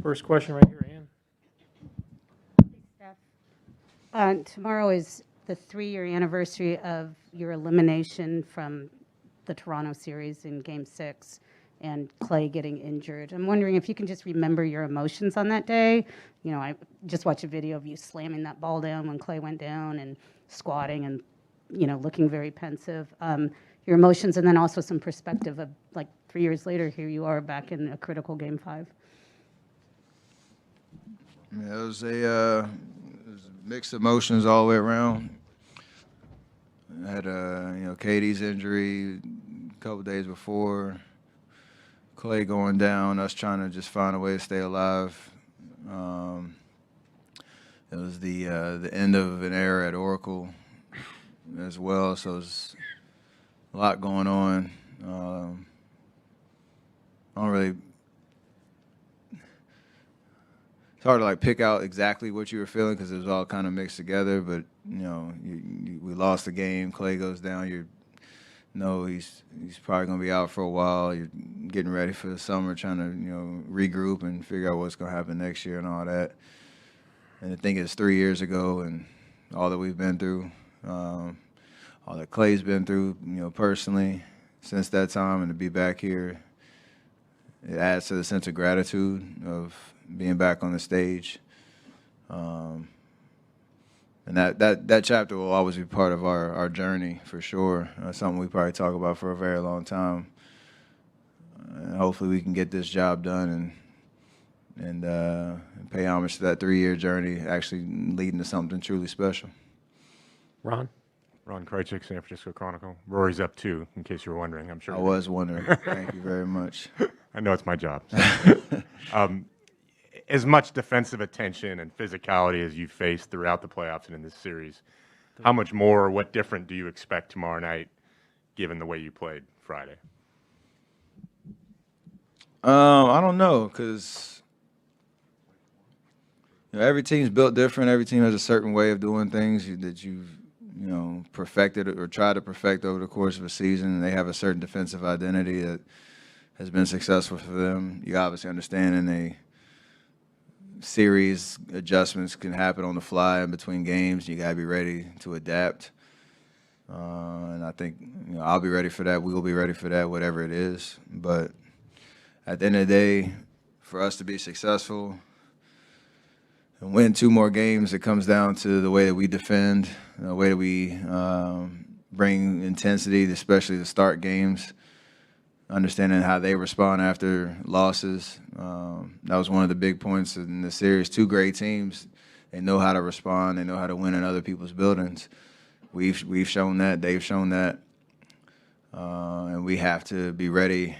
First question right here, Ann. Tomorrow is the 3-year anniversary of your elimination from the Toronto series in Game 6 and Clay getting injured. I'm wondering if you can just remember your emotions on that day. You know, I just watched a video of you slamming that ball down when Clay went down and squatting and, you know, looking very pensive. Your emotions, and then also some perspective of, like, 3 years later, here you are back in a critical Game 5. Yeah, it was a mixed emotions all the way around. I had Katie's injury a couple days before, Clay going down, us trying to just find a way to stay alive. It was the end of an era at Oracle as well, so it was a lot going on. I don't really. It's hard to like pick out exactly what you were feeling because it was all kind of mixed together. But you know, we lost the game. Clay goes down. He's probably gonna be out for a while. You're getting ready for the summer, trying to regroup and figure out what's gonna happen next year and all that. And I think it's 3 years ago, and all that we've been through, all that Clay's been through, personally since that time, and to be back here, it adds to the sense of gratitude of being back on the stage. And that chapter will always be part of our journey for sure. Something we probably talk about for a very long time. And hopefully we can get this job done and pay homage to that 3-year journey, actually leading to something truly special. Ron? Ron Krajcik, San Francisco Chronicle. Rory's up too, in case you were wondering. I'm sure. I was wondering. Thank you very much. I know it's my job. As much defensive attention and physicality as you faced throughout the playoffs and in this series, how much more or what different do you expect tomorrow night, given the way you played Friday? I don't know, because every team's built different. Every team has a certain way of doing things that you've perfected or tried to perfect over the course of a season. And they have a certain defensive identity that has been successful for them. You obviously understand in a series, adjustments can happen on the fly in between games. You got to be ready to adapt. And I think I'll be ready for that. We will be ready for that, whatever it is. But at the end of the day, for us to be successful and win 2 more games, it comes down to the way that we defend, the way that we bring intensity, especially to start games, understanding how they respond after losses. That was one of the big points in the series. 2 great teams. They know how to respond. They know how to win in other people's buildings. We've shown that. They've shown that. And we have to be ready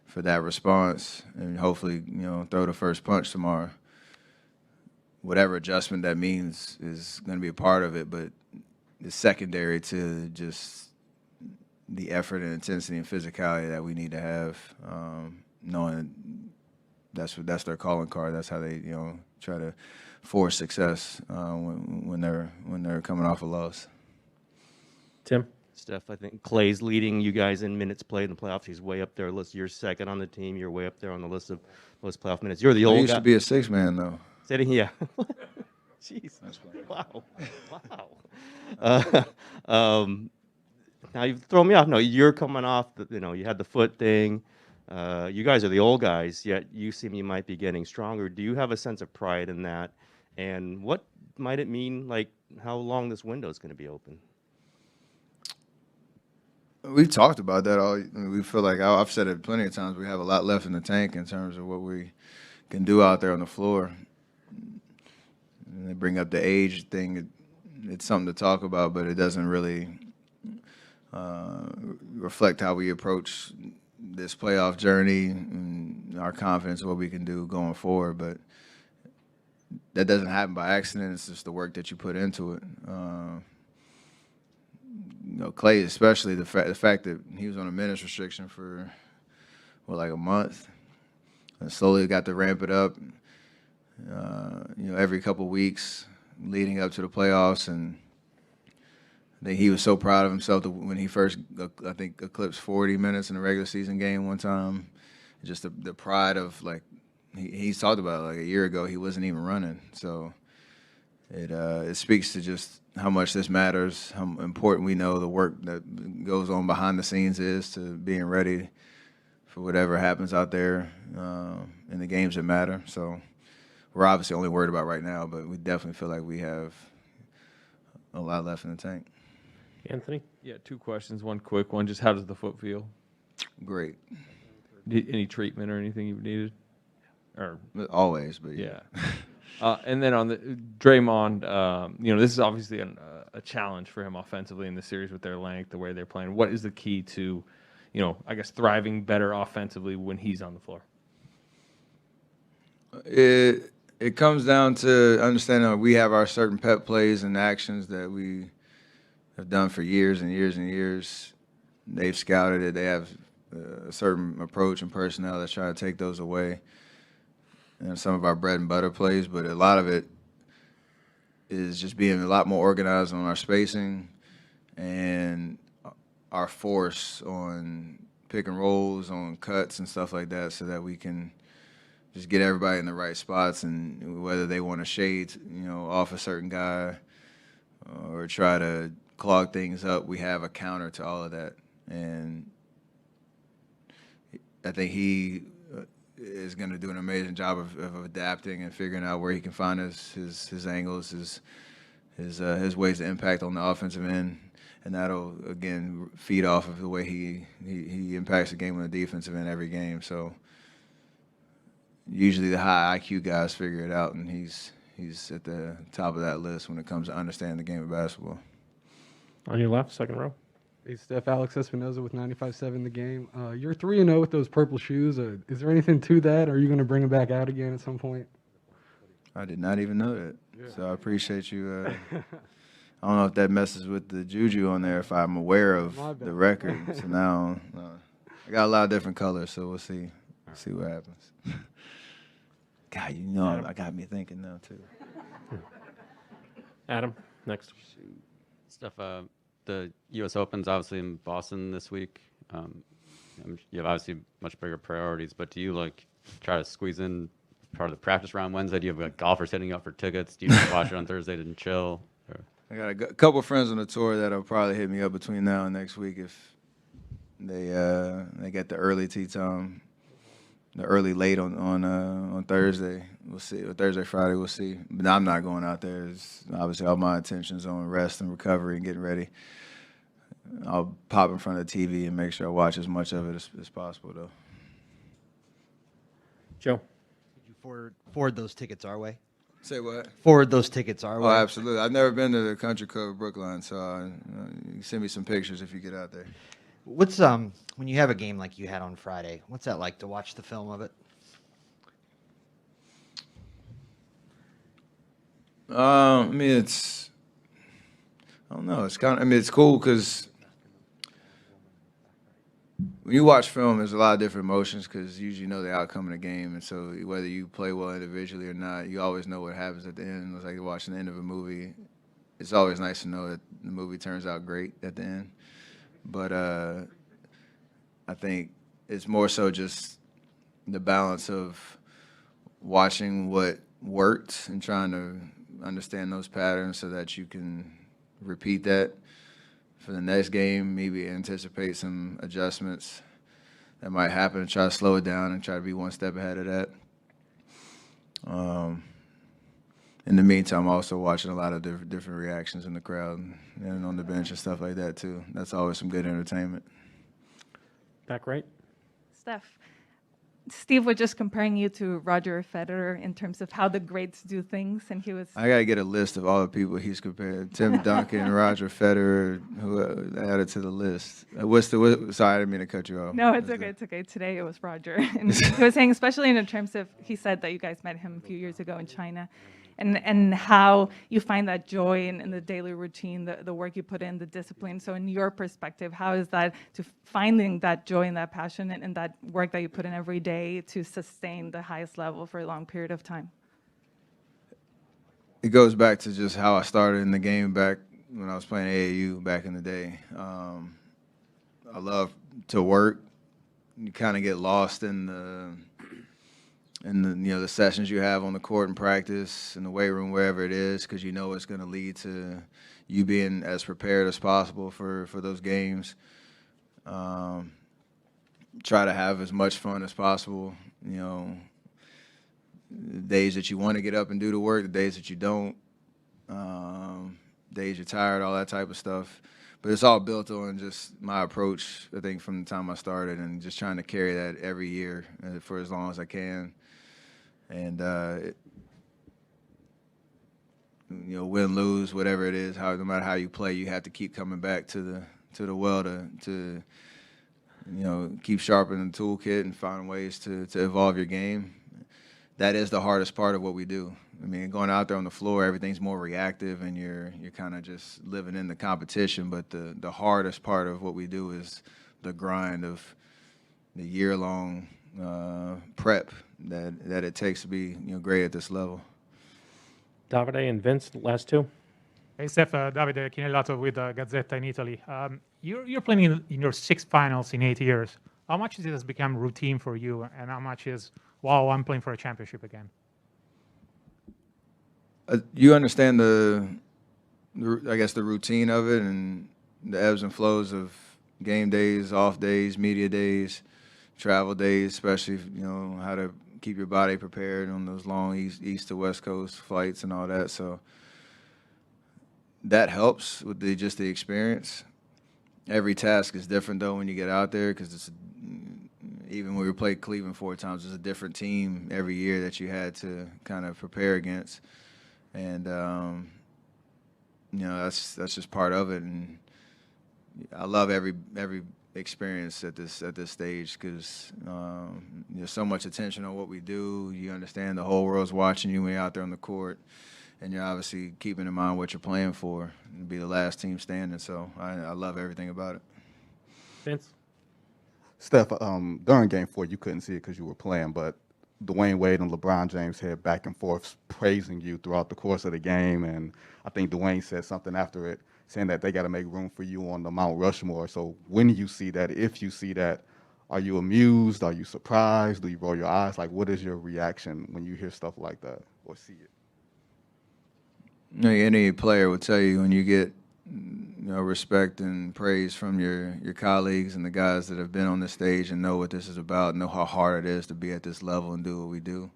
for that response and hopefully, throw the first punch tomorrow. Whatever adjustment that means is going to be a part of it, but it's secondary to just the effort and intensity and physicality that we need to have, knowing that's their calling card. That's how they try to force success when they're coming off a loss. Tim? Steph, I think Clay's leading you guys in minutes played in the playoffs. He's way up there. You're second on the team. You're way up there on the list of most playoff minutes. You're the old guy. I used to be a 6-man though. Sitting here. Jeez. Wow. Wow. Now you've thrown me off. No, you're coming off. You had the foot thing. You guys are the old guys, yet you seem you might be getting stronger. Do you have a sense of pride in that? And what might it mean, like how long this window is going to be open? We've talked about that. We feel like I've said it plenty of times. We have a lot left in the tank in terms of what we can do out there on the floor. And they bring up the age thing. It's something to talk about, but it doesn't really reflect how we approach this playoff journey and our confidence in what we can do going forward. But that doesn't happen by accident. It's just the work that you put into it. Clay, especially the fact that he was on a minutes restriction for like a month, and slowly got to ramp it up. Every couple weeks leading up to the playoffs, and I think he was so proud of himself that when he first, I think, eclipsed 40 minutes in a regular season game one time. Just the pride of like he's talked about it like a year ago. He wasn't even running, so it speaks to just how much this matters, how important we know the work that goes on behind the scenes is to being ready for whatever happens out there in the games that matter. So we're obviously only worried about right now, but we definitely feel like we have a lot left in the tank. Anthony? Yeah, 2 questions. One quick one. Just how does the foot feel? Great. Any treatment or anything you've needed? Or Always, but yeah. And then on the Draymond, this is obviously a challenge for him offensively in the series with their length, the way they're playing. What is the key to, I guess, thriving better offensively when he's on the floor? It comes down to understanding that we have our certain pep plays and actions that we have done for years and years and years. They've scouted it. They have a certain approach and personnel that's trying to take those away. And some of our bread and butter plays, but a lot of it is just being a lot more organized on our spacing and our force on pick and rolls, on cuts and stuff like that, so that we can just get everybody in the right spots, and whether they want to shade, off a certain guy or try to clog things up, we have a counter to all of that. And I think he is going to do an amazing job of adapting and figuring out where he can find his angles, his ways to impact on the offensive end, and that'll again feed off of the way he impacts the game on the defensive end every game. So usually the high IQ guys figure it out, and he's at the top of that list when it comes to understanding the game of basketball. On your left, second row. Hey, Steph, Alex Espinoza with 95.7 The Game. You're 3-0 with those purple shoes. Is there anything to that? Or are you going to bring them back out again at some point? I did not even know that. Yeah. So I appreciate you. I don't know if that messes with the juju on there, if I'm aware of the record. So now I got a lot of different colors, so we'll see. See what happens. God, I got me thinking now, too. Adam, next. Steph, the U.S. Open's obviously in Boston this week. You have obviously much bigger priorities, but do you try to squeeze in part of the practice round Wednesday? Do you have golfers hitting you up for tickets? Do you just watch it on Thursday and chill? Or? I got a couple of friends on the tour that'll probably hit me up between now and next week if they get the early tee time, the early late on Thursday. We'll see. Or Thursday, Friday, we'll see. But I'm not going out there. Obviously, all my attention's on rest and recovery and getting ready. I'll pop in front of the TV and make sure I watch as much of it as possible, though. Joe. Would you forward those tickets our way? Say what? Forward those tickets our Oh, way. absolutely. I've never been to the Country Club of Brookline, so you can send me some pictures if you get out there. What's when you have a game like you had on Friday? What's that like to watch the film of it? I mean, I don't know. It's it's cool because when you watch film, there's a lot of different emotions because you usually know the outcome of the game, and so whether you play well individually or not, you always know what happens at the end. It's like watching the end of a movie. It's always nice to know that the movie turns out great at the end. But I think it's more so just the balance of watching what worked and trying to understand those patterns so that you can repeat that for the next game, maybe anticipate some adjustments that might happen and try to slow it down and try to be one step ahead of that. In the meantime, I'm also watching a lot of different reactions in the crowd and on the bench and stuff like that, too. That's always some good entertainment. Back right. Steph, Steve was just comparing you to Roger Federer in terms of how the greats do things, and he was. I got to get a list of all the people he's compared. Tim Duncan, Roger Federer, who added to the list. Sorry, I didn't mean to cut you off. No, it's okay. It's okay. Today it was Roger. And he was saying, especially in terms of, he said that you guys met him a few years ago in China, and how you find that joy in the daily routine, the work you put in, the discipline. So in your perspective, how is that to finding that joy and that passion and that work that you put in every day to sustain the highest level for a long period of time? It goes back to just how I started in the game back when I was playing AAU back in the day. I love to work. You kind of get lost in and the sessions you have on the court and practice in the weight room, wherever it is, because you know it's going to lead to you being as prepared as possible for those games. Try to have as much fun as possible. The days that you want to get up and do the work, the days that you don't, days you're tired, all that type of stuff. But it's all built on just my approach, I think, from the time I started, and just trying to carry that every year for as long as I can. And, win, lose, whatever it is, no matter how you play, you have to keep coming back to the well to keep sharpening the toolkit and find ways to evolve your game. That is the hardest part of what we do. I mean, going out there on the floor, everything's more reactive, and you're kind of just living in the competition. But the hardest part of what we do is the grind of the year-long prep that it takes to be great at this level. Davide and Vince, last two. Hey, Steph, Davide Chinellato with Gazzetta in Italy. You're playing in your 6 finals in 8 years. How much has this become routine for you, and how much is, wow, I'm playing for a championship again? You understand I guess the routine of it and the ebbs and flows of game days, off days, media days, travel days, especially how to keep your body prepared on those long east to west coast flights and all that. So that helps with just the experience. Every task is different though when you get out there, because even when we played Cleveland 4 times, it's a different team every year that you had to kind of prepare against. And that's just part of it, and I love every experience at this stage, because there's so much attention on what we do. You understand the whole world's watching you when you're out there on the court, and you're obviously keeping in mind what you're playing for, and be the last team standing. So I love everything about it. Vince? Steph, during Game 4, you couldn't see it because you were playing, but Dwayne Wade and LeBron James had back and forth praising you throughout the course of the game, and I think Dwayne said something after it, saying that they got to make room for you on the Mount Rushmore. So when you see that, if you see that, are you amused? Are you surprised? Do you roll your eyes? Like, what is your reaction when you hear stuff like that or see it? Any player would tell you, when you get respect and praise from your colleagues and the guys that have been on this stage and know what this is about, know how hard it is to be at this level and do what we do,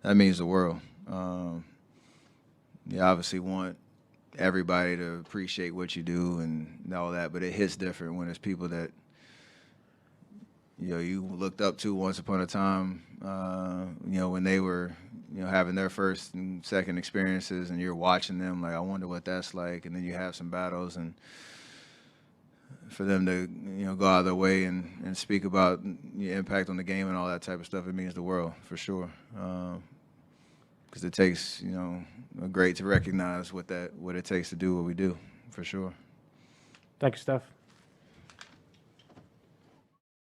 that means the world. You obviously want everybody to appreciate what you do and all that, but it hits different when it's people that you looked up to once upon a time, when they were having their first and second experiences, and you're watching them like, I wonder what that's like, and then you have some battles, and for them to go out of their way and speak about your impact on the game and all that type of stuff, it means the world for sure. Because it takes a great to recognize what it takes to do what we do, for sure. Thank you, Steph.